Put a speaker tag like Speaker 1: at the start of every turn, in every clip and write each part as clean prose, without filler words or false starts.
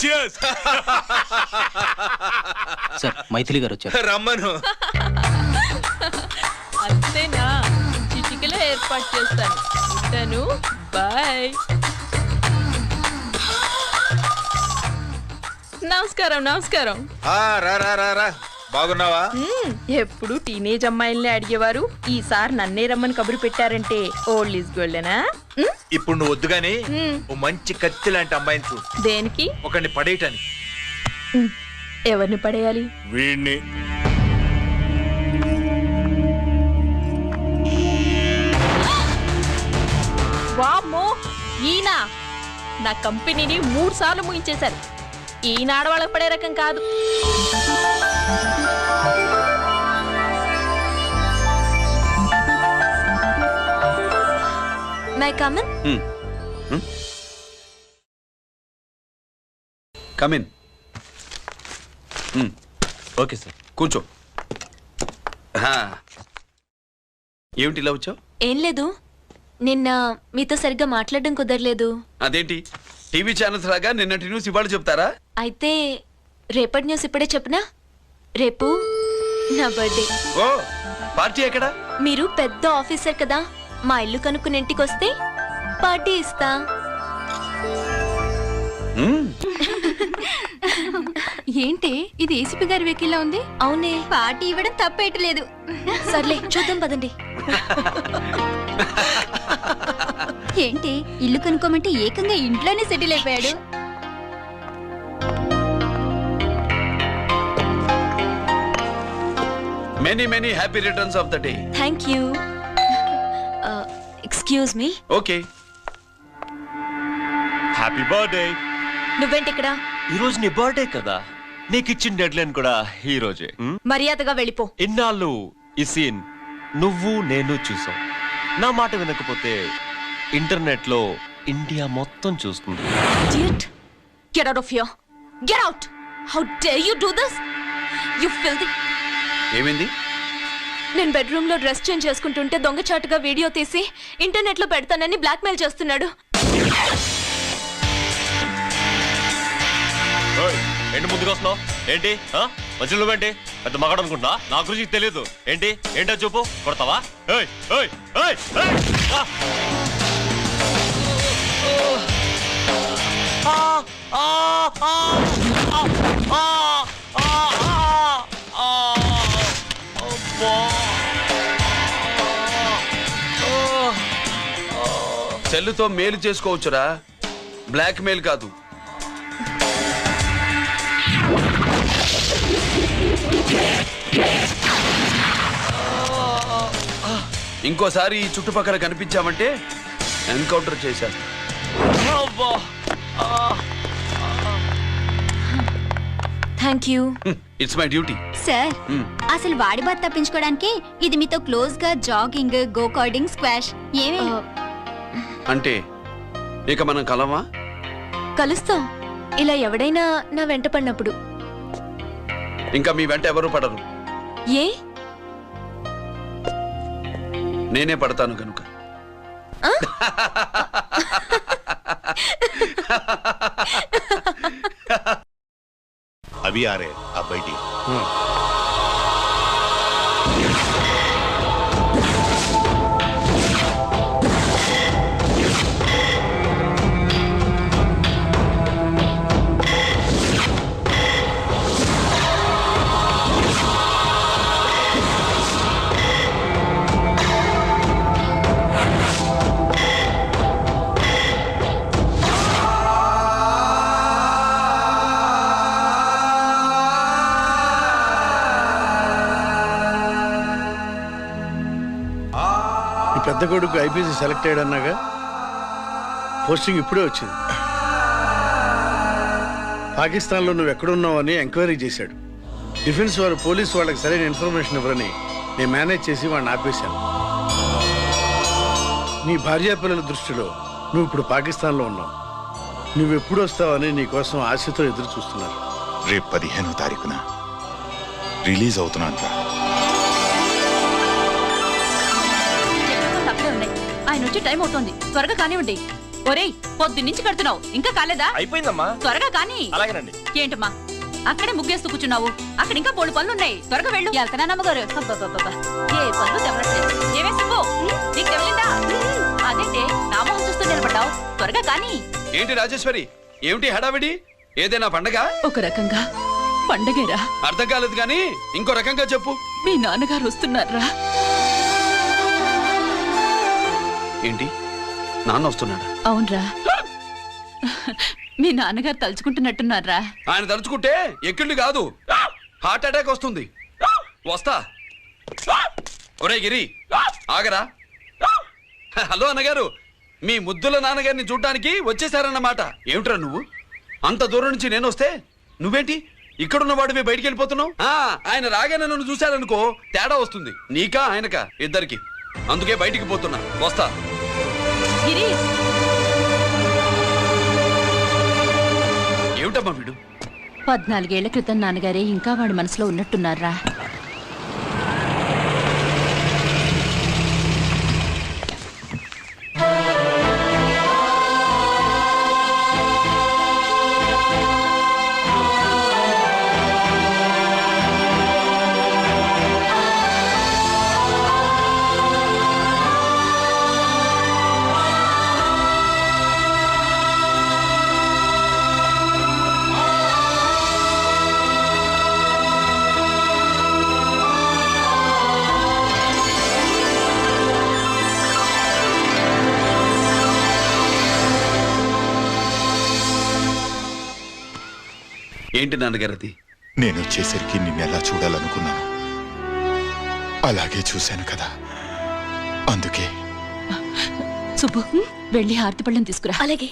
Speaker 1: Cheers.
Speaker 2: Sir Maithili గారు వచ్చారు.
Speaker 1: రమ్మను.
Speaker 3: అంతేనా? చిటికలో ఏర్పాటు చేస్తాను. ఉంటాను. బాయ్. నమస్కారం. నమస్కారం.
Speaker 1: రా రా రా రా. బాగున్నావా?
Speaker 3: ఎప్పుడు టీనేజ్ అమ్మాయిల్ని అడిగేవారు, ఈసారి నన్నే రమ్మని కబురు పెట్టారంటే ఓల్డ్ ఈజ్ గోల్డెనా?
Speaker 1: ఇప్పుడు నువ్వు వద్దు గానీ ఓ మంచి కత్తి లాంటి అమ్మాయిని చూడు.
Speaker 3: దేనికి?
Speaker 1: ఒకరిని పడేయటానికి.
Speaker 3: ఎవరిని పడేయాలి?
Speaker 1: వీణ్ణి.
Speaker 3: వామ్మో, ఈయన నా కంపెనీని 3 సార్లు ముగించేశారు. ఈయన ఆడవాళ్ళకి పడే రకం కాదు.
Speaker 4: My come on?
Speaker 5: Come in.
Speaker 1: Okay sir.
Speaker 5: కూర్చో. ఏమిటి ఇలా వచ్చావు?
Speaker 4: ఏం లేదు, నిన్న మీతో సరిగ్గా మాట్లాడడం కుదరలేదు.
Speaker 5: అదేంటి టీవీ ఛానల్స్ లాగా నిన్నటి న్యూస్ ఇవాళ చెప్తారా?
Speaker 4: అయితే రేపటి న్యూస్ ఇప్పుడే చెప్పనా? రేపు నా బర్త్డే.
Speaker 5: ఓ, పార్టీ ఎక్కడా?
Speaker 4: మీరు పెద్ద ఆఫీసర్ కదా, మా ఇల్లు కనుక్కుని ఇంటికి వస్తే పార్టీ ఇస్తా.
Speaker 6: ఏంటి ఇది ఏసీపీ గారి వెహికల్లా ఉంది?
Speaker 4: అవునే,
Speaker 6: పార్టీ ఇవ్వడం తప్పేయట్లేదు.
Speaker 4: సర్లే చూద్దాం పదండి.
Speaker 6: ఏంటి ఇల్లు కనుక్కోమంటే ఏకంగా ఇంట్లోనే సెటిల్ అయిపోయాడు.
Speaker 5: Many many happy returns of the day.
Speaker 4: Thank you. Excuse me.
Speaker 5: Okay.
Speaker 1: Happy birthday.
Speaker 4: నువ్వేంటి ఇక్కడ?
Speaker 7: ఈ రోజు నీ బర్త్డే కదా, నీకు ఇచ్చిన డెడ్ లైన్ కూడా ఈ రోజే.
Speaker 4: మర్యాదగా వెళ్ళిపో.
Speaker 7: ఇన్నాళ్ళు ఈ సీన్ నువ్వు నేను చూసాం. నా మాట వినకపోతే ఇంటర్నెట్ లో ఇండియా మొత్తం చూస్తుంది.
Speaker 4: Idiot! Get out of here! Get out! How dare you do this? You filthy!
Speaker 5: ఏమైంది?
Speaker 4: నేను బెడ్రూమ్ లో డ్రెస్ చేంజ్ చేసుకుంటుంటే దొంగచాటుగా వీడియో తీసి ఇంటర్నెట్ లో పెడతానని బ్లాక్మెయిల్ చేస్తున్నాడు.
Speaker 7: ఏంటి ముందుకు వస్తున్నావు? ఏంటి మధ్యలో నువ్వేంటి పెద్ద మగాడు అనుకుంటున్నా? నా గురించి తెలియదు ఏంటి? ఏంటో చూపు, కొడతావా? ఏయ్ ఏయ్ ఏయ్ ఏయ్!
Speaker 5: సెల్లుతో మేలు చేసుకోవచ్చురా, బ్లాక్ మెయిల్ కాదు. ఇంకోసారి ఈ చుట్టుపక్కల కనిపించామంటే ఎన్కౌంటర్ చేశారు.
Speaker 4: Thank you.
Speaker 5: It's my duty.
Speaker 6: Sir అసలు వాడి బాధ తప్పించుకోవడానికి ఇది మీతో క్లోజ్ గా జాగింగ్, గో కార్డింగ్, స్క్వాష్ ఏమే
Speaker 5: అంటే ఇక మనం కలవా?
Speaker 4: కలుస్తాం, ఇలా ఎవడైనా నా వెంట పడినప్పుడు.
Speaker 5: ఇంకా మీ వెంట ఎవరు పడరు.
Speaker 4: ఏ?
Speaker 5: నేనే పడతాను కనుక.
Speaker 8: अभी आ रहे आप बैठिए।
Speaker 9: పెద్ద కొడుకు ఐపీసీ సెలెక్ట్ అయ్యాడన్నాగా, పోస్టింగ్ ఇప్పుడే వచ్చింది. పాకిస్తాన్లో నువ్వు ఎక్కడున్నావు అని ఎంక్వైరీ చేశాడు. డిఫెన్స్ వారు పోలీసు వాళ్ళకి సరైన ఇన్ఫర్మేషన్ ఇవ్వరని నేను మేనేజ్ చేసి వాడిని ఆపేశాను. నీ భార్యా పిల్లల దృష్టిలో నువ్వు ఇప్పుడు పాకిస్తాన్లో ఉన్నావు. నువ్వెప్పుడు వస్తావని నీ కోసం ఆశతో ఎదురు చూస్తున్నారు.
Speaker 8: రేపు 15వ తారీఖున రిలీజ్ అవుతున్నాను.
Speaker 6: అక్కడే ఉన్నాయి. ఆయన వచ్చి టైం అవుతోంది, త్వరగా కానివ్వండి.
Speaker 10: ఒరేయ్ పొద్దున్నుంచి కడుతున్నావు ఇంకా కాలేదా?
Speaker 7: అయిపోయిందమ్మా.
Speaker 10: త్వరగా కానీ.
Speaker 7: అలాగేనండి.
Speaker 10: ఏంటమ్మా అక్కడే ముగ్గేస్తూ కూర్చున్నావు? అక్కడ ఇంకా 3 పనులున్నాయి, త్వరగా వెళ్ళు. వెళ్తానా నమ్మగారు? అబ్బబ్బబ్బబ్బా, ఏ పనులు తెవరట్లేదు. ఏమే సుబ్బు, నీకు తెవలిందా? అదేంటే నా మొహం చూస్తూ నిలబడ్డావు, త్వరగా కానీ.
Speaker 5: ఏంటి రాజేశ్వరి, ఏమిటి హడావిడి? ఏదైనా పండగ?
Speaker 10: ఒక రకంగా పండగేరా.
Speaker 5: అర్థం కాలేదు కానీ ఇంకో రకంగా చెప్పు.
Speaker 10: మీ నాన్నగారు వస్తున్నారా?
Speaker 5: ఏంటి, నాన్న వస్తున్నాడా?
Speaker 10: అవునరా, మీ నాన్నగారు తలుచుకుంటున్నట్టున్నారా?
Speaker 5: ఆయన తలుచుకుంటే ఎక్కిళ్ళు కాదు, హార్ట్ అటాక్ వస్తుంది. వస్తా. ఒరే గిరి, ఆగరా. హలో అన్నగారు, మీ ముద్దుల నాన్నగారిని చూడ్డానికి వచ్చేసారన్నమాట. ఏమిట్రా నువ్వు? అంత దూరం నుంచి నేను వస్తే నువ్వేంటి ఇక్కడున్న వాడివి బయటికి వెళ్ళిపోతున్నావు? ఆయన రాగానే నన్ను చూశారనుకో తేడా వస్తుంది, నీకా ఆయనకా ఇద్దరికి. అందుకే బయటికి పోతున్నా, వస్తా.
Speaker 10: గిరి,
Speaker 5: ఏమిటమ్మా వీడు?
Speaker 10: 14 ఏళ్ల క్రితం నాన్నగారే ఇంకా వాడి మనసులో ఉన్నట్టున్నారా?
Speaker 5: ఏంటి నాన్నగారు అది?
Speaker 11: నేను వచ్చేసరికి నిన్నెలా చూడాలనుకున్నాను, అలాగే చూశాను కదా, అందుకే.
Speaker 10: సుబ్బు, వెళ్ళి హారతి పళ్ళని తీసుకురా.
Speaker 4: అలాగే.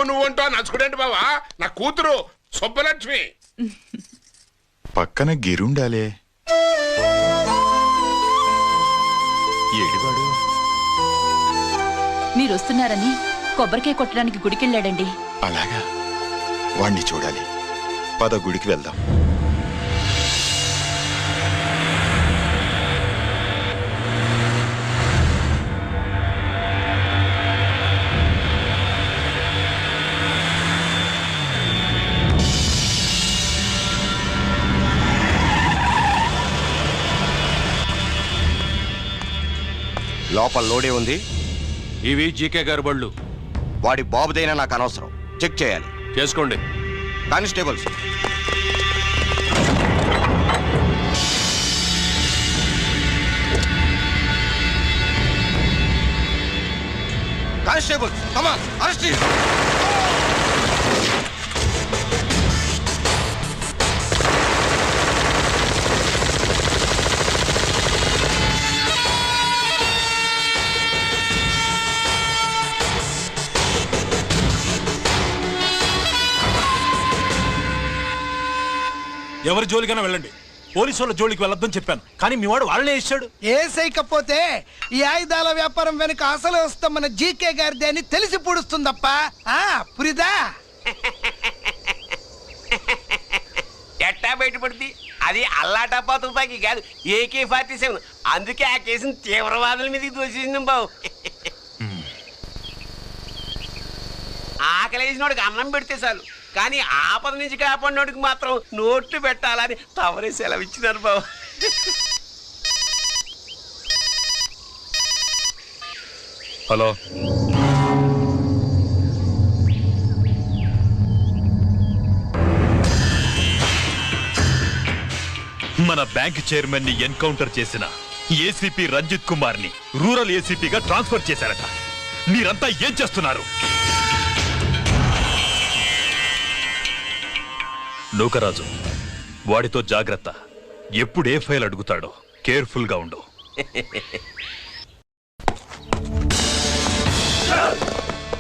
Speaker 8: నువ్వు అంటా నచ్చుకునేంటి బావా? నా కూతురు సుబ్బలక్ష్మి.
Speaker 11: పక్కన గిరుండాలే, ఏడివాడు?
Speaker 10: మీరు వస్తున్నారని కొబ్బరికాయ కొట్టడానికి గుడికెళ్ళాడండి.
Speaker 11: అలాగా, వాణ్ణి చూడాలి. పద గుడికి వెళ్దాం.
Speaker 12: లోపల లోడే ఉంది.
Speaker 7: ఇవి జీకే గారి బళ్ళు.
Speaker 12: వాడి బాబుదైనా నాకు అనవసరం, చెక్ చేయాలి.
Speaker 7: చేసుకోండి.
Speaker 12: Constables, constables, come on, arrest him.
Speaker 13: ఎవరి జోలికైనా వెళ్ళండి, పోలీసు వాళ్ళ జోలికి వెళ్ళొద్దని చెప్పాను, కానీ మీ వాడు వాళ్ళనే ఇచ్చాడు.
Speaker 14: ఏసైకపోతే ఈ ఆయుధాల వ్యాపారం వెనుక అసలు వస్తాం మన జీకే గారిది అని తెలిసి పూడుస్తుందప్ప. పురిదా
Speaker 15: ఎట్టా బయటపడుతుంది? అది అల్లాటప్పా తుపాకీ కాదు, AK-47. అందుకే ఆ కేసుని తీవ్రవాదుల మీదకి దోషించాం బావు. ఆకలేసినోడికి అన్నం పెడితే చాలు, కానీ ఆపద నుంచి కాపాడినోడికి మాత్రం నోట్లు పెట్టాలని తవరే సెలవు ఇచ్చినారు బాబు.
Speaker 7: హలో,
Speaker 16: మన బ్యాంక్ చైర్మన్ ని ఎన్కౌంటర్ చేసిన ఏసీపీ రంజిత్ కుమార్ ని రూరల్ ఏసీపీగా ట్రాన్స్ఫర్ చేశారట. మీరంతా ఏం చేస్తున్నారు? నూకరాజు వాడితో జాగ్రత్త. ఎప్పుడు ఏ ఫైల్ అడుగుతాడో కేర్ఫుల్ గా ఉండు.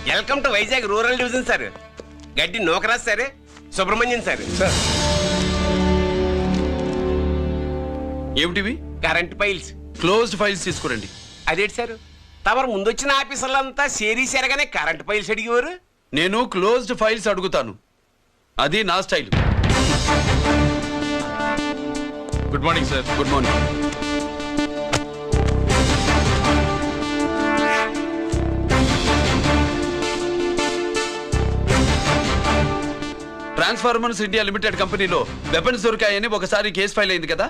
Speaker 15: Welcome to Vizag rural division sir. Gaddi Nookaraj sir, Subrahmanyam sir.
Speaker 5: ఏమిటివి?
Speaker 15: Current files.
Speaker 5: క్లోజ్డ్ ఫైల్స్ తీసుకురండి.
Speaker 15: అదేంటి సార్, తమరు ముందొచ్చిన ఆఫీసర్లంతా సేరీసారగానే కరెంట్ ఫైల్స్ అడిగేవారు.
Speaker 5: నేను క్లోజ్డ్ ఫైల్స్ అడుగుతాను, అది నా style.
Speaker 16: Good morning sir.
Speaker 5: Good morning. Transformers India limited కంపెనీలో వెపన్స్ దొరికాయని ఒకసారి కేసు ఫైల్ అయింది కదా,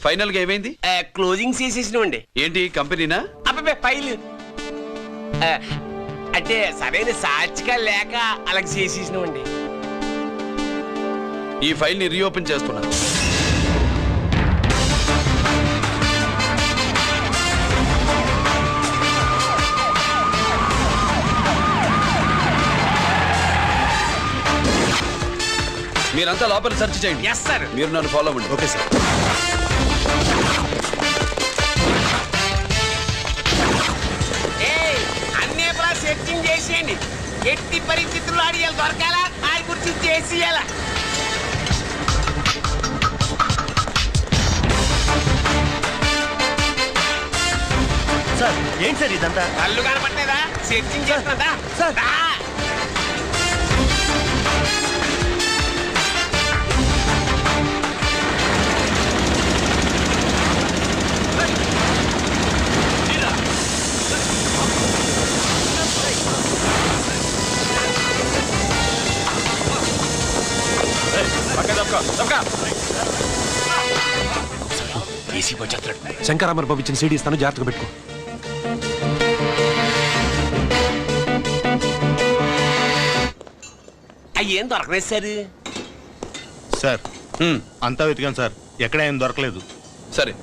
Speaker 5: ఫైనల్ గా ఏమైంది?
Speaker 15: క్లోజింగ్ చేసేసినవండి.
Speaker 5: ఏంటి కంపెనీనా?
Speaker 15: అబ్బాయి ఫైల్ అంటే సరైన సాక్షిగా లేక అలాగే చేసేసినవండి.
Speaker 5: ఈ ఫైల్ ని రీఓపెన్ చేస్తున్నా. మీరంతా లోపల సెర్చ్ చేయండి.
Speaker 15: Yes sir.
Speaker 5: మీరు నన్ను ఫాలో అవ్వండి.
Speaker 13: Okay sir.
Speaker 15: అన్నీ సెర్చింగ్ చేసేయండి. ఎట్టి పరిస్థితుల్లో అడియాలి దొరకాలా, ఆడి గురించి చేసేయాలా.
Speaker 13: సార్ ఏంటి సార్ ఇదంతా?
Speaker 15: కళ్ళు కనపట్టలేదా? సెర్చింగ్ చేస్తున్నదా?
Speaker 13: శంకరామర్ పంపించిన సీడీ ఇస్తాను, జాగ్రత్తగా పెట్టుకో.
Speaker 15: అయ్యేం దొరకలేదు సార్.
Speaker 13: సార్ అంతా వెతికాను సార్, ఎక్కడ ఏం దొరకలేదు.
Speaker 5: సరే,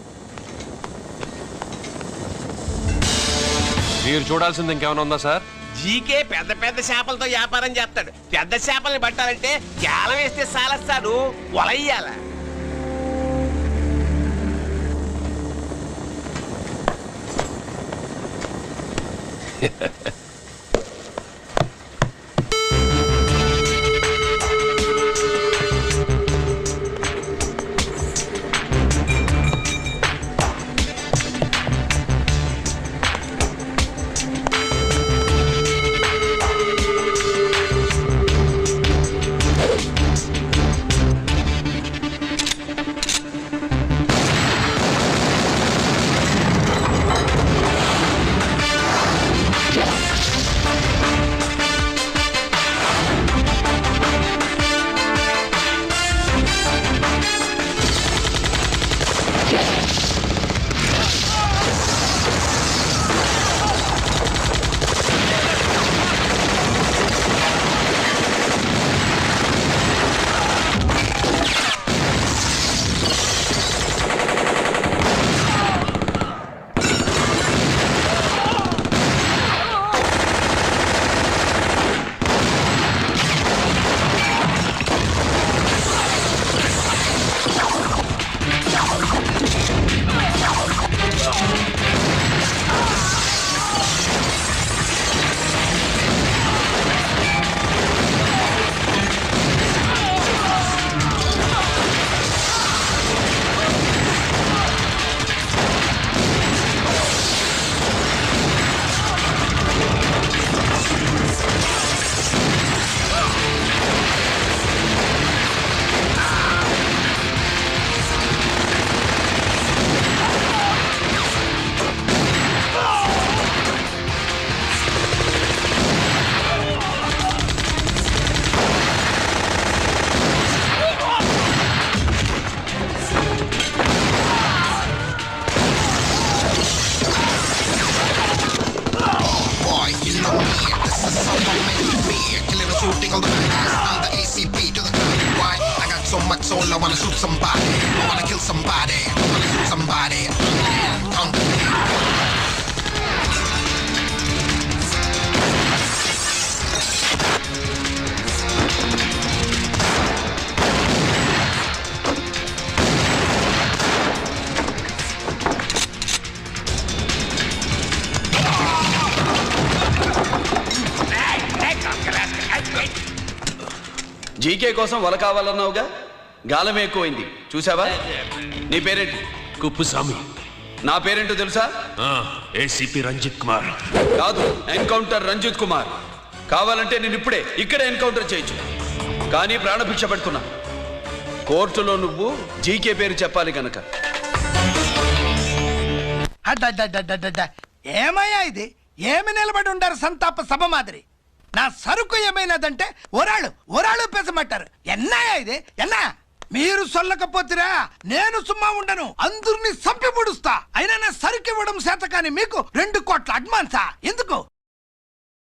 Speaker 7: మీరు చూడాల్సింది ఇంకేమైనా ఉందా సార్?
Speaker 15: జీకే పెద్ద పెద్ద చేపలతో వ్యాపారం చేస్తాడు. పెద్ద చేపల్ని పట్టాలంటే కేలం వేస్తే సాలస్తాడు, వలయ్యాల.
Speaker 17: soul, I wanna shoot somebody, I wanna kill somebody, I wanna shoot somebody.
Speaker 5: GK కోసం వల కావాలన్నావుగా, గాలం ఎక్కువైంది చూసావా? నీ పేరేంటి?
Speaker 18: కుప్పుస్వామి.
Speaker 5: నా పేరేంటో తెలుసా?
Speaker 18: ఏసీపీ రంజిత్ కుమార్.
Speaker 5: కాదు, ఎన్కౌంటర్ రంజిత్ కుమార్. కావాలంటే నేను ఇప్పుడే ఇక్కడే ఎన్కౌంటర్ చేయొచ్చు, కానీ ప్రాణభిక్ష పెడుతున్నా. కోర్టులో నువ్వు జీకే పేరు చెప్పాలి గనక.
Speaker 14: ఏమయ్యా ఇది? ఏమి నిలబడి ఉండారు సంతాప సభ మాదిరి? నా సరుకు ఏమైనదంటే ఒరాళ్ళు పెసమంటారు. ఎన్నాయా ఇది? ఎన్నా మీరు సొల్లకపోతురా నేను సుమ్మా ఉండను, అందరినీ సంపి పొడుస్తా. అయినా నా సరుకు ఇవ్వడం చేత కానీ మీకు 2 కోట్ల అడ్వాన్సా? ఎందుకు?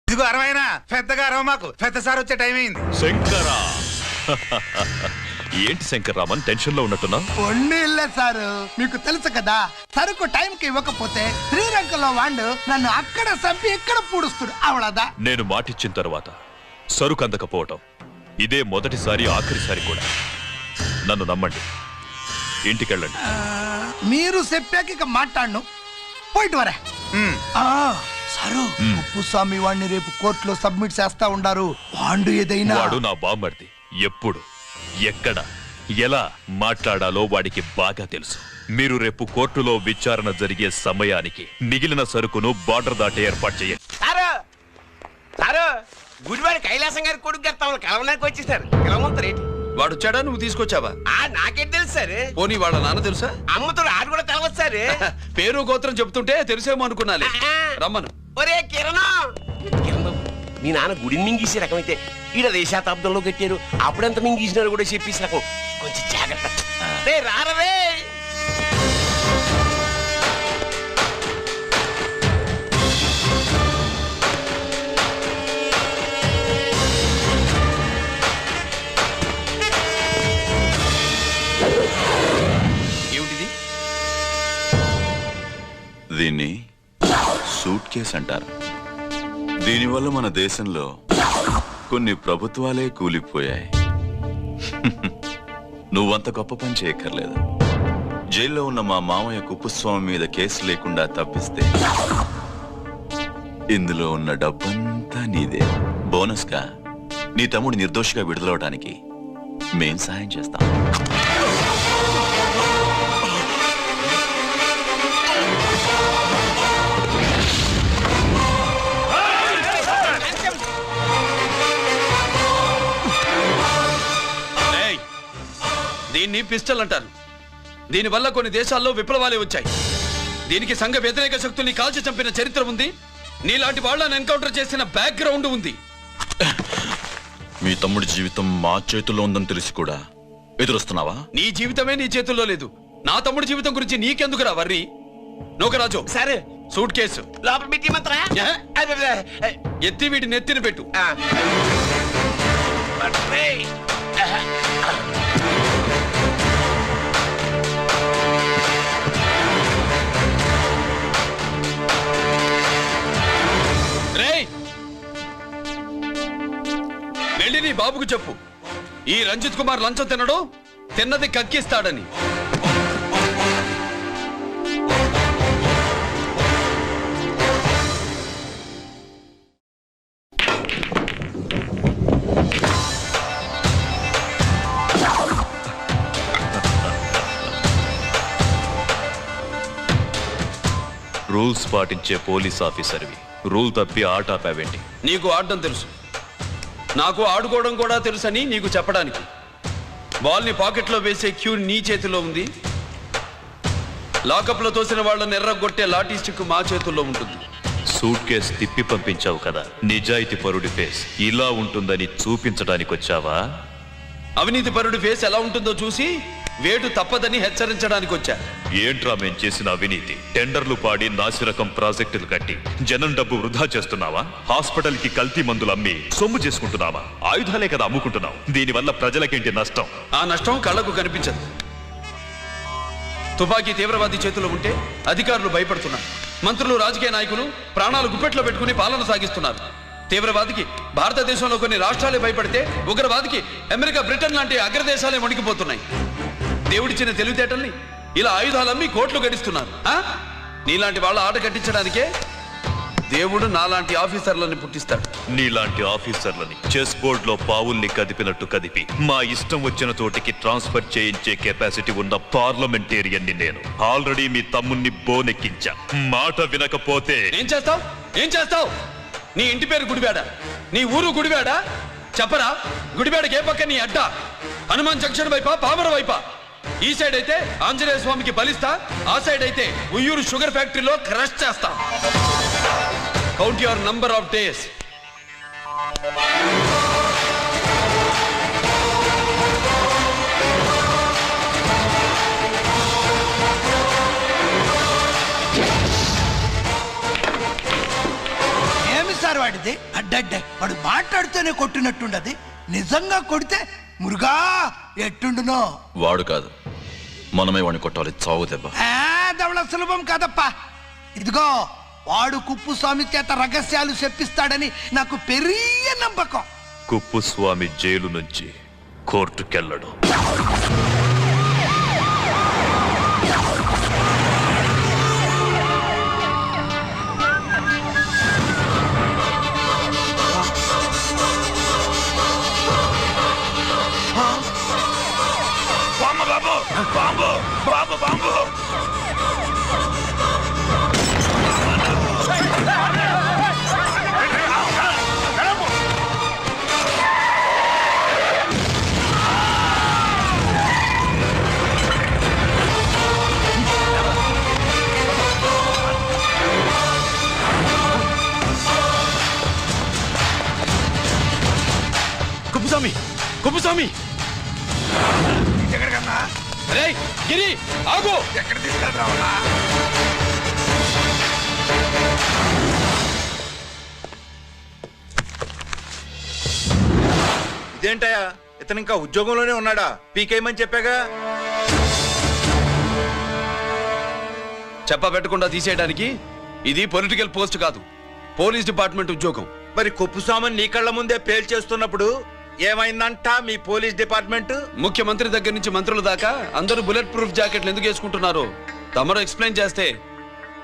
Speaker 19: ఇదిగో 60 పెద్దగా అరవ మాకు, పెద్ద సార్ వచ్చే టైం అయింది.
Speaker 16: శంకరా ఏంటి శంకర్రామన్ టెన్షన్ లో ఉన్నట్టున్నా?
Speaker 14: ఇల్లే సారు, మీకు తెలుసు కదా, సరుకు టైంకి ఇవ్వకపోతే శ్రీరంగంలో వాడు నన్ను అక్కడ చంపి ఇక్కడ పూడుస్తుడు. అవడదా?
Speaker 16: నేను మాటిచ్చిన తర్వాత సరుకు అందకపోవటం ఇదే మొదటిసారి, ఆఖరిసారి కూడా. నన్ను నమ్మండి, ఇంటికెళ్ళండి.
Speaker 14: మీరు చెప్పాక ఇక మాట్లాడను, పోయిట్ వరే. సారు, ఉప్పుస్వామి వాడిని రేపు కోర్టులో సబ్మిట్ చేస్తా ఉండారు. వాడు ఏదైనా
Speaker 16: వాడు నా బామ్మర్ది. ఎప్పుడు, ఎక్కడ, ఎలా మాట్లాడాలో వాడికి బాగా తెలుసు. మీరు రేపు కోర్టులో విచారణ జరిగే సమయానికి మిగిలిన సరుకును బార్డర్ దాటి ఏర్పాటు చేయండి.
Speaker 15: గుడివాడి కైలాసం గారి కొడుకు గారు తమను కలవడానికి వచ్చేసారు. కలవమంటారేంటి?
Speaker 5: వాడు వచ్చాడా, నువ్వు తీసుకొచ్చావా?
Speaker 15: నాకేం తెలుసు సార్.
Speaker 5: పోనీ వాళ్ళ నాన్న తెలుసా?
Speaker 15: అమ్మతో ఆడు కూడా తెలవచ్చు సార్.
Speaker 5: పేరు గోత్రం చెప్తుంటే తెలిసేమో అనుకున్నాలే. రమ్మను.
Speaker 15: ఒరే కిరణ్, మీ నాన్న గుడిని మింగేసే రకమైతే ఈడ దేశాతాబ్దంలో కట్టారు. అప్పుడెంత మింగేసినారు కూడా చెప్పేసి రకం. కొంచెం జాగ్రత్త. రారవే.
Speaker 5: ఏమిటిది?
Speaker 11: దీన్ని సూట్ కేస్ అంటారు. దీనివల్ల మన దేశంలో కొన్ని ప్రభుత్వాలే కూలిపోయాయి. నువ్వంత గొప్ప పని చేయక్కర్లేదు. జైల్లో ఉన్న మా మామయ్య కుప్పుస్వామి మీద కేసు లేకుండా తప్పిస్తే ఇందులో ఉన్న డబ్బంతా నీదే. బోనస్గా నీ తమ్ముడు నిర్దోషిగా విడుదలవడానికి మేం సాయం చేస్తాం.
Speaker 5: దీన్ని పిస్టల్ అంటారు. దీనివల్ల కొన్ని దేశాల్లో విప్లవాలే వచ్చాయి. దీనికి సంఘ వ్యతిరేక శక్తుల్ని కాల్చి చంపిన చరిత్ర ఉంది. నీలాంటి వాళ్ళని ఎన్కౌంటర్ చేసిన బ్యాక్గ్రౌండ్ ఉంది.
Speaker 11: మీ తమ్ముడి జీవితం మా చేతుల్లో ఉందని తెలిసి కూడా ఎదురొస్తున్నావా?
Speaker 5: నీ జీవితమే నీ చేతుల్లో లేదు. నా తమ్ముడి జీవితం గురించి నీకెందుకురా వర్రి? నోకరాజు, సరే సూట్ కేసు
Speaker 15: లోపల పెట్టి మంత్రా
Speaker 5: ఎత్తి వీటి నెత్తిన పెట్టు. వెళ్ళి నీ బాబుకు చెప్పు, ఈ రంజిత్ కుమార్ లంచం తినడు, తిన్నది కక్కిస్తాడని.
Speaker 16: రూల్స్ పాటించే పోలీస్ ఆఫీసర్వి రూల్ తప్పి ఆట ఆపావేంటి?
Speaker 5: నీకు ఆడడం తెలుసు, నాకు ఆడుకోవడం కూడా తెలుసని నీకు చెప్పడానికి. బాల్ని పాకెట్లో వేసే క్యూ నీ చేతిలో ఉంది. లాకప్లో తోసిన వాళ్ళని ఎర్రగొట్టే లాఠీ స్టిక్ మా చేతుల్లో ఉంటుంది.
Speaker 16: సూట్ కేసు తిప్పి పంపించావు కదా, నిజాయితీ పరుడి ఫేస్ ఇలా ఉంటుందని చూపించడానికి వచ్చావా?
Speaker 5: అవినీతి పరుడి ఫేస్ ఎలా ఉంటుందో చూసి వేటు తప్పదని హెచ్చరించడానికి వచ్చా.
Speaker 16: ఏంట్రా మేం చేసిన అవినీతి? టెండర్లు పాడి నాసిరకం ప్రాజెక్టులు కట్టి జనం డబ్బు వృధా చేస్తున్నావా? హాస్పిటల్ కి కల్తీ మందులు అమ్మి సొమ్ము చేసుకుంటున్నావా? ఆయుధాలే కదా అమ్ముకుంటున్నావు. దీనివల్ల ప్రజలకేంటి నష్టం?
Speaker 5: ఆ నష్టం కళ్ళకు కనిపించదు. తుపాకీ తీవ్రవాది చేతిలో ఉంటే అధికారులు భయపడుతున్నారు. మంత్రులు, రాజకీయ నాయకులు ప్రాణాలు గుప్పెట్లో పెట్టుకుని పాలన సాగిస్తున్నారు. తీవ్రవాదికి భారతదేశంలో కొన్ని రాష్ట్రాలే భయపడితే ఉగ్రవాదికి అమెరికా, బ్రిటన్ లాంటి అగ్రదేశాలే వణికిపోతున్నాయి. దేవుడిచ్చిన తెలివితేటల్ని ఇలా ఆయుధాలమ్మి కోట్లు గడిస్తున్నారు. నీలాంటి వాళ్ళ ఆట కట్టించడానికే దేవుడు నాలాంటి ఆఫీసర్లని పుట్టిస్తాడు.
Speaker 16: నీలాంటి ఆఫీసర్లని చెస్ బోర్డ్ లో పావుల్ని కదిపినట్టు కదిపి మా ఇష్టం వచ్చిన చోటికి ట్రాన్స్ఫర్ చేయించే కెపాసిటీ ఉన్న పార్లమెంటేరియన్ ని నేను. ఆల్రెడీ మీ తమ్ముణ్ణి బోనెక్కించా. మాట వినకపోతే
Speaker 5: ఏం చేస్తావు? నీ ఇంటి పేరు గుడివాడ, నీ ఊరు గుడివాడ. చెప్పరా, గుడివాడకి ఏ పక్క నీ అడ్డ? హనుమాన్ జంక్షన్ వైపా, పామర వైపా? ఈ సైడ్ అయితే ఆంజనేయ స్వామికి బలిస్తా, ఆ సైడ్ అయితే ఉయ్యూరు షుగర్ ఫ్యాక్టరీలో క్రష్ చేస్తా. Count your number of days.
Speaker 14: ఏమి సార్ వాడిది? అడ్డడ్డే వాడు మాట్లాడుతూనే కొట్టినట్టుండది. నిజంగా కొడితే మురుగా ఎట్టుండునో.
Speaker 11: వాడు కాదు, మనమే వాడిని కొట్టాలి. చావు దెబ్బ.
Speaker 14: దవళ సులభం కాదప్పా. ఇదిగో వాడు కుప్పుస్వామి చేత రహస్యాలు చెప్పిస్తాడని నాకు పెరియ నమ్మకం.
Speaker 16: కుప్పుస్వామి జైలు నుంచి కోర్టుకెళ్ళడు.
Speaker 18: Bomb bomb bomb
Speaker 5: Kuppuswamy, Kuppuswamy!
Speaker 19: ఎక్కడికన్నా?
Speaker 5: అరే గిరి, ఆగు!
Speaker 19: ఎక్కడ తీసుకెళ్తావన్నా?
Speaker 1: ఇదేంటయ్యా, ఇతను ఇంకా ఉద్యోగంలోనే ఉన్నాడా? పీకేయమని చెప్పాగా.
Speaker 5: చెప్పబెట్టకుండా తీసేయడానికి ఇది పొలిటికల్ పోస్ట్ కాదు, పోలీస్ డిపార్ట్మెంట్ ఉద్యోగం.
Speaker 1: మరి కుప్పుస్వామిని నీ కళ్ళ ముందే పేల్చేస్తున్నప్పుడు ఏమైందంట మీ పోలీస్ డిపార్ట్మెంట్?
Speaker 5: ముఖ్యమంత్రి దగ్గర నుంచి మంత్రుల దాకా అందరూ బుల్లెట్ ప్రూఫ్ జాకెట్లు ఎందుకు వేసుకుంటున్నారు తమరు ఎక్స్ప్లెయిన్ చేస్తే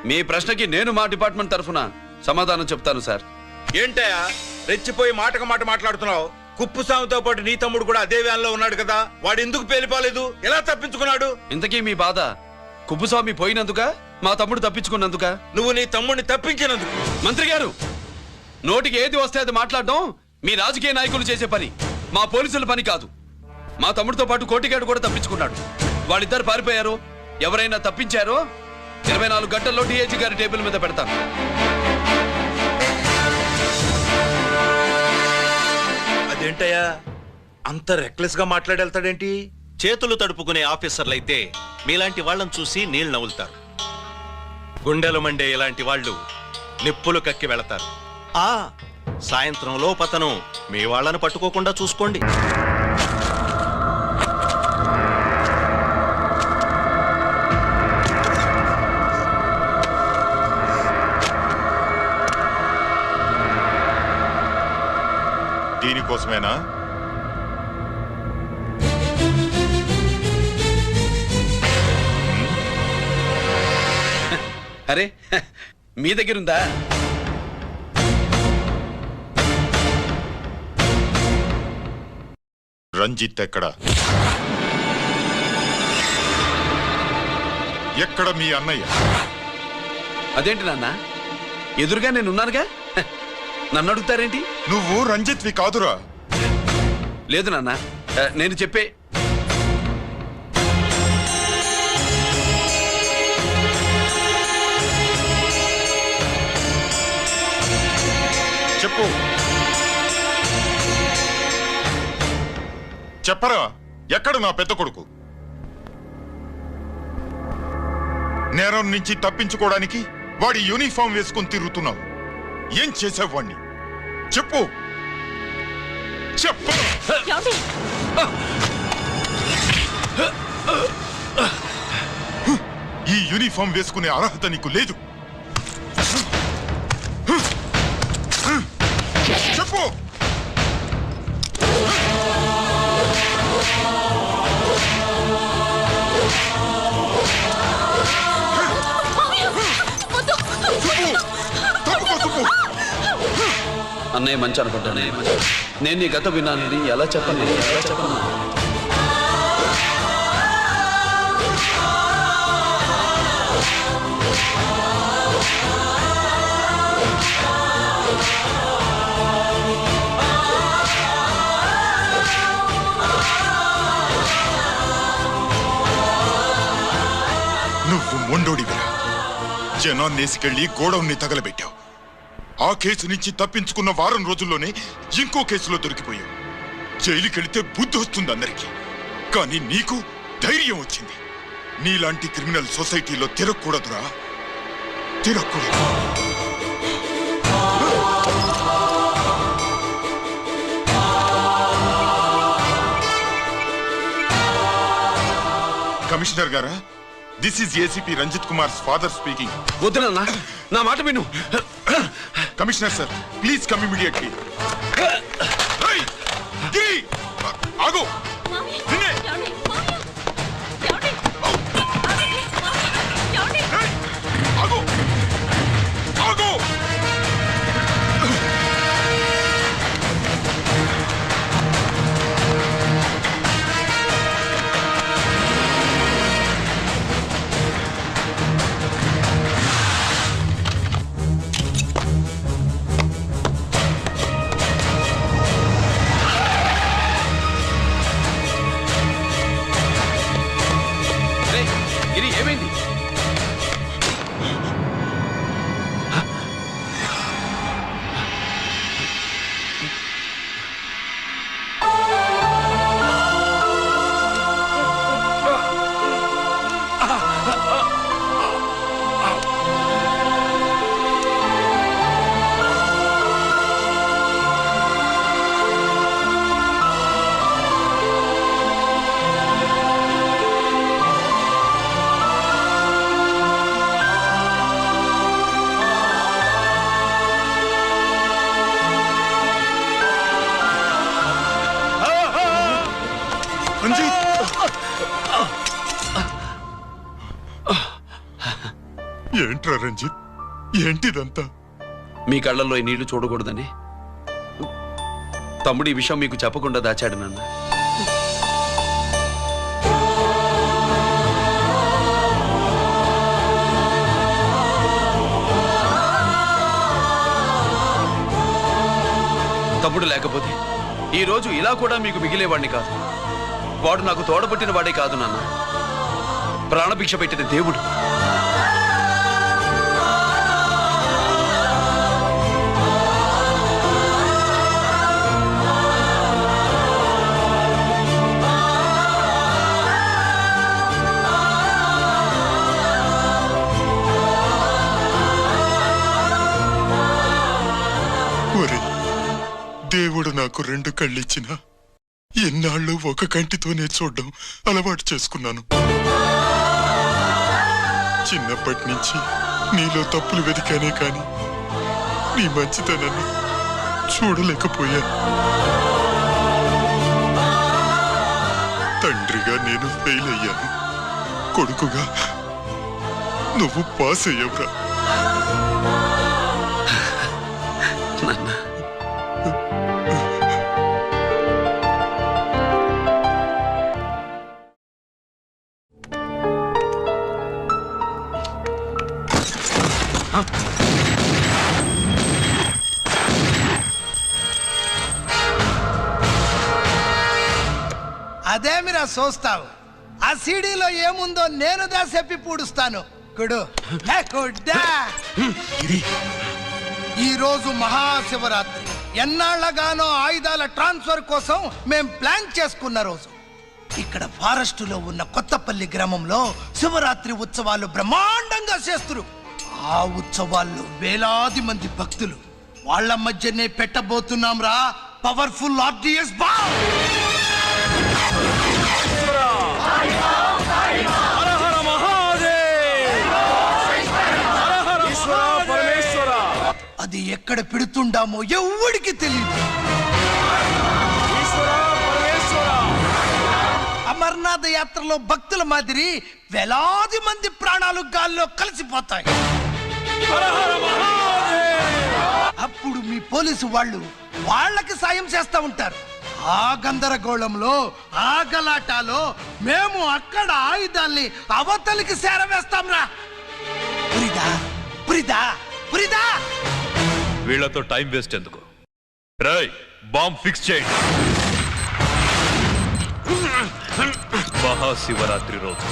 Speaker 5: మీ ప్రశ్నకి నేను మా డిపార్ట్మెంట్ తరఫున సమాధానం చెప్తాను సార్.
Speaker 1: ఏంటయ్యా రెచ్చిపోయి మాటకు మాట మాట్లాడుతున్నావు? కుప్పుస్వామితో పాటు నీ తమ్ముడు కూడా అదే వ్యాన్ లో ఉన్నాడు కదా, వాడు ఎందుకు పేలిపోలేదు? ఎలా తప్పించుకున్నాడు?
Speaker 5: ఇంతకీ మీ బాధ కుప్పుస్వామి పోయినందుక, మా తమ్ముడు తప్పించుకున్నందుక?
Speaker 1: నువ్వు నీ తమ్ముడిని తప్పించినందుకు.
Speaker 5: మంత్రి గారు, నోటికి ఏది వస్తే అది మాట్లాడడం మీ రాజకీయ నాయకులు చేసే పని, మా పోలీసుల పని కాదు. మా తమ్ముడితో పాటు కోటిగాడు కూడా తప్పించుకున్నాడు. వాళ్ళిద్దరు పారిపోయారు. ఎవరైనా తప్పించారో 24 గంటల్లో డిఐజీ గారి టేబుల్ మీద పెడతాను.
Speaker 1: అదేంటయ్యా అంత రెక్లెస్ గా మాట్లాడేళ్తాడేంటి?
Speaker 20: చేతులు తడుపుకునే ఆఫీసర్లైతే మీలాంటి వాళ్ళని చూసి నీళ్ళు నవ్వులుతారు. గుండెలు మండే ఇలాంటి వాళ్ళు నిప్పులు కక్కి వెళతారు. సాయంత్రం లోపతను మీ వాళ్ళను పట్టుకోకుండా చూసుకోండి.
Speaker 21: దీనికోసమేనా?
Speaker 5: అరే మీ దగ్గరుందా?
Speaker 21: రంజిత్ ఎక్కడ? ఎక్కడ మీ అన్నయ్య?
Speaker 5: అదేంటి నాన్న, ఎదురుగా నేనున్నానుగా, నన్ను అడుగుతారేంటి?
Speaker 21: నువ్వు రంజిత్వి కాదురా.
Speaker 5: లేదు నాన్న, నేను చెప్పే
Speaker 21: చెప్పు. చెప్పరా, ఎక్కడ నా పెద్ద కొడుకు? నేరం నుంచి తప్పించుకోవడానికి వాడి యూనిఫామ్ వేసుకుని తిరుగుతున్నావు. ఏం చేసావు వాణ్ణి? చెప్పు, చెప్పు. ఈ యూనిఫామ్ వేసుకునే అర్హత నీకు లేదు. చెప్పు. తప్పుకో సుబ్బు.
Speaker 5: అన్నయ్య మంచి అనుకుంటానే. నేను నీ గత విన్నానని ఎలా చెప్పను?
Speaker 21: నువ్వు మొండోడివిరా. జనాన్నేసుకెళ్లి గోడౌన్ని తగలబెట్టావు. ఆ కేసు నుంచి తప్పించుకున్న వారం రోజుల్లోనే ఇంకో కేసులో దొరికిపోయావు. జైలుకెళితే బుద్ధి వస్తుంది అందరికీ, కానీ నీకు ధైర్యం వచ్చింది. నీలాంటి క్రిమినల్ సొసైటీలో తిరగకూడదురా, తిరగకూడదు. కమిషనర్ గారా, this is ACP Ranjith Kumar father speaking.
Speaker 5: వద్దునన్నా, నా మాట విను.
Speaker 21: Commissioner sir, please come immediately. ఆగు.
Speaker 5: ఏమైంది?
Speaker 21: ఏంట్రా రంజిత్, ఏంటిదంతా?
Speaker 5: మీ కళ్ళల్లో ఈ నీళ్లు చూడకూడదని తమ్ముడు ఈ విషయం మీకు చెప్పకుండా దాచాడు నాన్న. తమ్ముడు లేకపోతే ఈ రోజు ఇలా కూడా మీకు మిగిలేవాడిని కాదు. వాడు నాకు తోడబుట్టిన వాడే కాదు నాన్న, ప్రాణభిక్ష పెట్టిన దేవుడు.
Speaker 21: దేవుడు నాకు 2 కళ్ళిచ్చినా ఎన్నాళ్ళు ఒక కంటితోనే చూడడం అలవాటు చేసుకున్నాను. చిన్నప్పటి నుంచి నీలో తప్పులు వెతికానే కాని నీ మంచితనాన్ని చూడలేకపోయాను. తండ్రిగా నేను ఫెయిల్ అయ్యాను, కొడుకుగా నువ్వు పాస్ అయ్యావురా.
Speaker 14: అదేమిరా చూస్తావు? ఆ సీడీలో ఏముందో నేను దాసెప్పి పూడుస్తాను. కుడు ఈ రోజు మహాశివరాత్రి. ఎన్నాళ్లగానో ఆయుధాల ట్రాన్స్ఫర్ కోసం మేం ప్లాన్ చేసుకున్న రోజు. ఇక్కడ ఫారెస్ట్ లో ఉన్న కొత్తపల్లి గ్రామంలో శివరాత్రి ఉత్సవాలు బ్రహ్మాండంగా చేస్తున్నారు. ఆ ఉత్సవాల్లో వేలాది మంది భక్తులు. వాళ్ళ మధ్యనే పెట్టబోతున్నాం రా పవర్ఫుల్ ఆర్డిఎస్ బాంబ్. అది ఎక్కడ పెడుతుండామో ఎవ్వడికి తెలియదు. అమర్నాథ్ యాత్రలో భక్తుల మాదిరి వేలాది మంది ప్రాణాలు గాల్లో కలిసిపోతాయి. అప్పుడు మీ పోలీసు వాళ్ళు వాళ్ళకి సాయం చేస్తా ఉంటారు. ఆ గందరగోళంలో ఆ గలాటాలో మేము అక్కడ ఆయుధాల్ని అవతలికి చేరవేస్తాం రా. పురిదా పురిదా పురిదా.
Speaker 16: వీళ్లతో టైం వేస్ట్ ఎందుకు? రై, బాంబ్ ఫిక్స్ చేయండి. మహాశివరాత్రి రోజు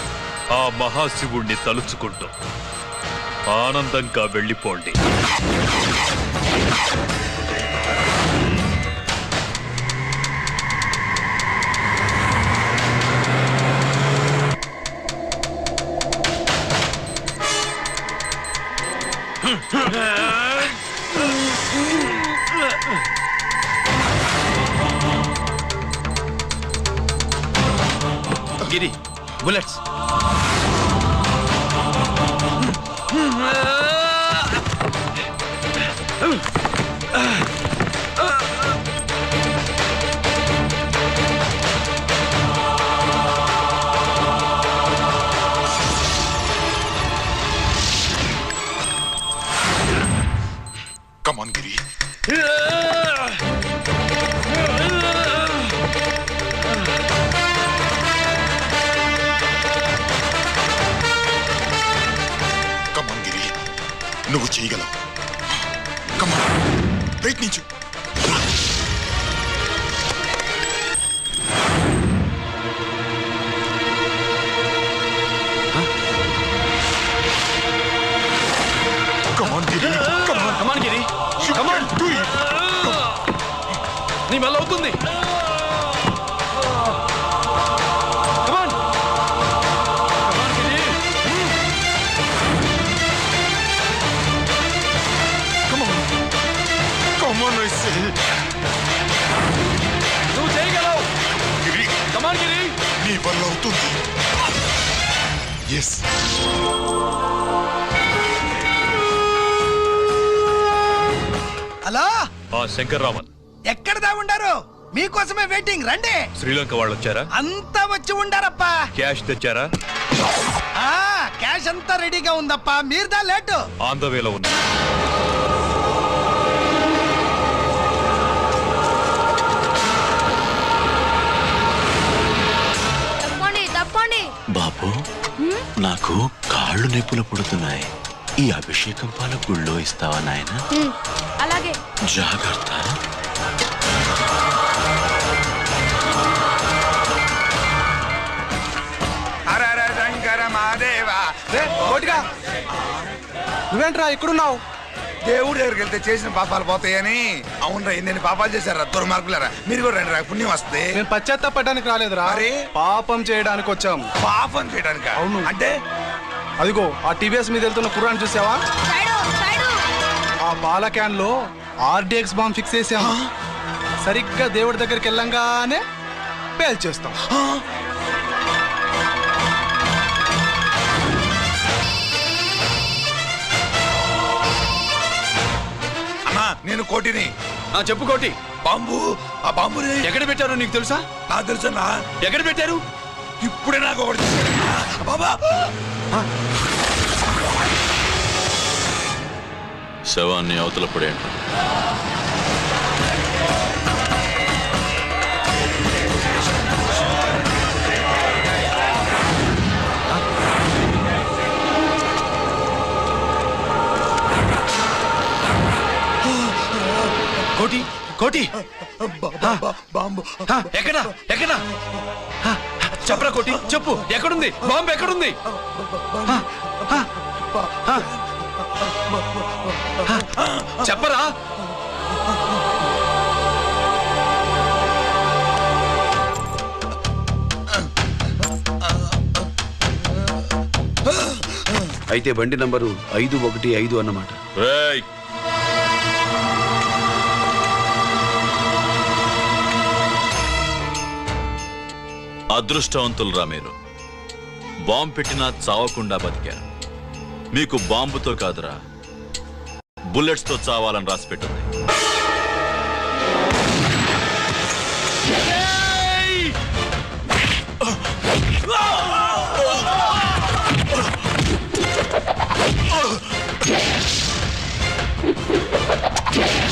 Speaker 16: ఆ మహాశివుణ్ణి తలుచుకుంటూ ఆనందంగా వెళ్ళిపోండి.
Speaker 5: గిరి, bullets.
Speaker 21: Come on, Giri. Come on, Giri. నువ్వు చేయగలవు. Come on. ప్రయత్నించు. Come on, Giri. Come on.
Speaker 5: Come on, Giri. Come on.
Speaker 21: Do it.
Speaker 5: నీ వల్ల అవుతుంది. Come on. Come on, Giri.
Speaker 21: Come on. Come on, I say.
Speaker 5: నువ్వు చేయగలవు.
Speaker 21: Giri.
Speaker 5: Come on, Giri.
Speaker 21: నీ వల్ల అవుతుంది. Yes.
Speaker 14: హలో,
Speaker 16: శంకర్రామన్
Speaker 14: ఎక్కడ దా ఉండారు? మీకోసమే వెయిటింగ్. రండి.
Speaker 16: శ్రీలంక వాళ్ళు వచ్చారా?
Speaker 14: అంతా వచ్చి ఉండారప్పా.
Speaker 16: క్యాష్ తెచ్చారా?
Speaker 14: క్యాష్ అంతా రెడీగా ఉందప్పా. మీరుదా లేటు.
Speaker 16: ఆన్ ద వేలో ఉంది.
Speaker 4: తప్పండి తప్పండి.
Speaker 11: బాబు, నాకు కాళ్ళు నొప్పులు పుడుతున్నాయి. ఈ అభిషేకం పాల గుళ్ళో ఇస్తావా నాయన?
Speaker 4: అలాగే.
Speaker 11: జాగ్రత్త.
Speaker 19: శంకర మహాదేవా.
Speaker 2: నువ్వేంట్రా ఇక్కడున్నావు?
Speaker 19: దేవుడి దగ్గరికి వెళ్తే చేసిన పాపాలు పోతాయని. అవునరా, ఎన్ని పాపాలు చేశారా దుర్మార్గులారా. మీరు కూడా రండి రా, పుణ్యం వస్తే.
Speaker 2: నేను పశ్చాత్తాపడడానికి రాలేదురా, పాపం చేయడానికి వచ్చాం.
Speaker 19: పాపం చేయడానికి?
Speaker 2: అవును.
Speaker 19: అంటే
Speaker 2: అదిగో ఆ టీవీఎస్ మీద వెళ్తున్న కుర్రాన్ని చూసావా? ఆ పాల క్యాన్ లో ఆర్డిఎక్స్ బాంబ్ ఫిక్స్ చేసాం. సరిగ్గా దేవుడి దగ్గరికి వెళ్ళంగానే పేల్చేస్తాం.
Speaker 19: అమ్మా, నేను కోటిని.
Speaker 5: చెప్పు కోటి.
Speaker 19: బాంబు, ఆ బాంబుని
Speaker 5: ఎక్కడ పెట్టారో నీకు తెలుసా?
Speaker 19: నాకు తెలుసా.
Speaker 5: ఎక్కడ పెట్టారు?
Speaker 19: ఇప్పుడే నాకు ఒకటి బాబా.
Speaker 11: శవాన్ని అవతల పడేయండి.
Speaker 5: కోటి, కోటి.
Speaker 19: బాంబు
Speaker 5: ఎక్కడ ఎక్కడ చెప్పరా కోటి, చెప్పు. ఎక్కడుంది బాంబు? ఎక్కడుంది? చెప్పరా.
Speaker 9: అయితే బండి నంబరు 515 అన్నమాట.
Speaker 11: అదృష్టవంతులరా మీరు. బాంబు పెట్టినా చావకుండా బతికారు. మీకు బాంబుతో కాదురా, బుల్లెట్స్ తో చావాలని రాసి పెట్టింది.
Speaker 17: Yeah.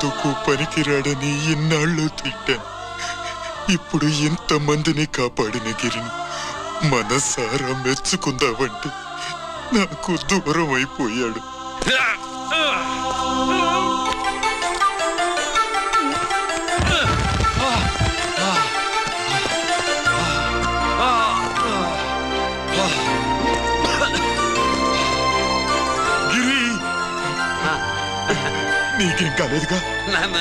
Speaker 21: ఎందుకు పనికిరాడని ఇన్నాళ్ళు తిట్టాను. ఇప్పుడు ఎంతమందిని కాపాడిన గిరిని మనసారా మెచ్చుకుందామంటే నాకు దూరం అయిపోయాడు. గిరి, నీకేం కాలేదుగా?
Speaker 5: నాన్న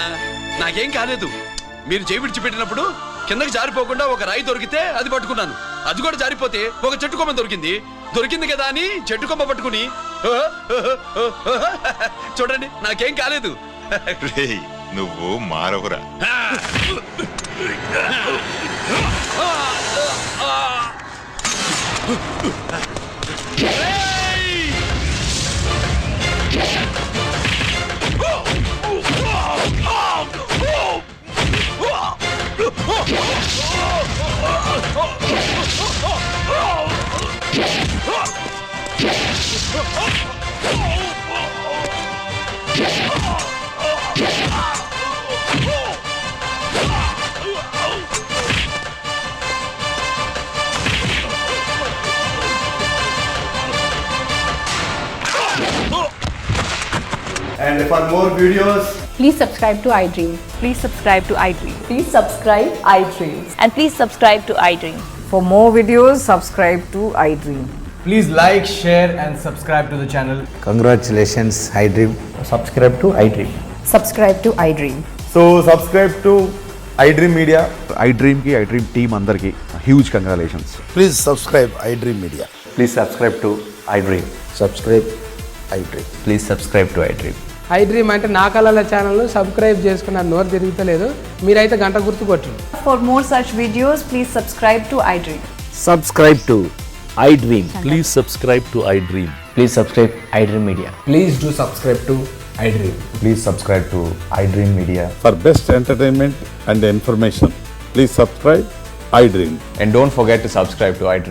Speaker 5: నాకేం కాలేదు. మీరు చేయి విడిచిపెట్టినప్పుడు కిందకి జారిపోకుండా ఒక రాయి దొరికితే అది పట్టుకున్నాను. అది కూడా జారిపోతే ఒక చెట్టు కొమ్మ దొరికింది కదా అని చెట్టు కొమ్మ పట్టుకుని చూడండి నాకేం కాలేదు.
Speaker 21: నువ్వు మారవురా.
Speaker 3: And for more videos,
Speaker 10: Please subscribe to iDream. Please subscribe to iDream. Please subscribe iDream. And please subscribe to iDream.
Speaker 22: For more videos, subscribe to iDream.
Speaker 3: please like, share, and subscribe to the channel.
Speaker 23: Congratulations, iDream.
Speaker 3: Subscribe to iDream.
Speaker 22: Subscribe to iDream.
Speaker 3: So subscribe to iDream Media. iDream ki iDream team andarki huge congratulations.
Speaker 23: Please subscribe iDream Media.
Speaker 3: Please subscribe to iDream.
Speaker 23: Subscribe iDream.
Speaker 3: Please subscribe to iDream.
Speaker 24: iDream అంటే నా కళల ఛానల్ను subscribe చేసుకున్న నోరు తిరుగుతలేదు. మీరైతే గంట గుర్తు కొట్టండి.
Speaker 22: For more such videos, please subscribe to iDream.
Speaker 23: Subscribe to iDream.
Speaker 25: Please subscribe to iDream.
Speaker 3: Please subscribe iDream Media.
Speaker 24: Please do subscribe to iDream.
Speaker 3: Please subscribe to iDream Media.
Speaker 21: For best entertainment and information, please subscribe iDream.
Speaker 3: And don't forget to subscribe to iDream.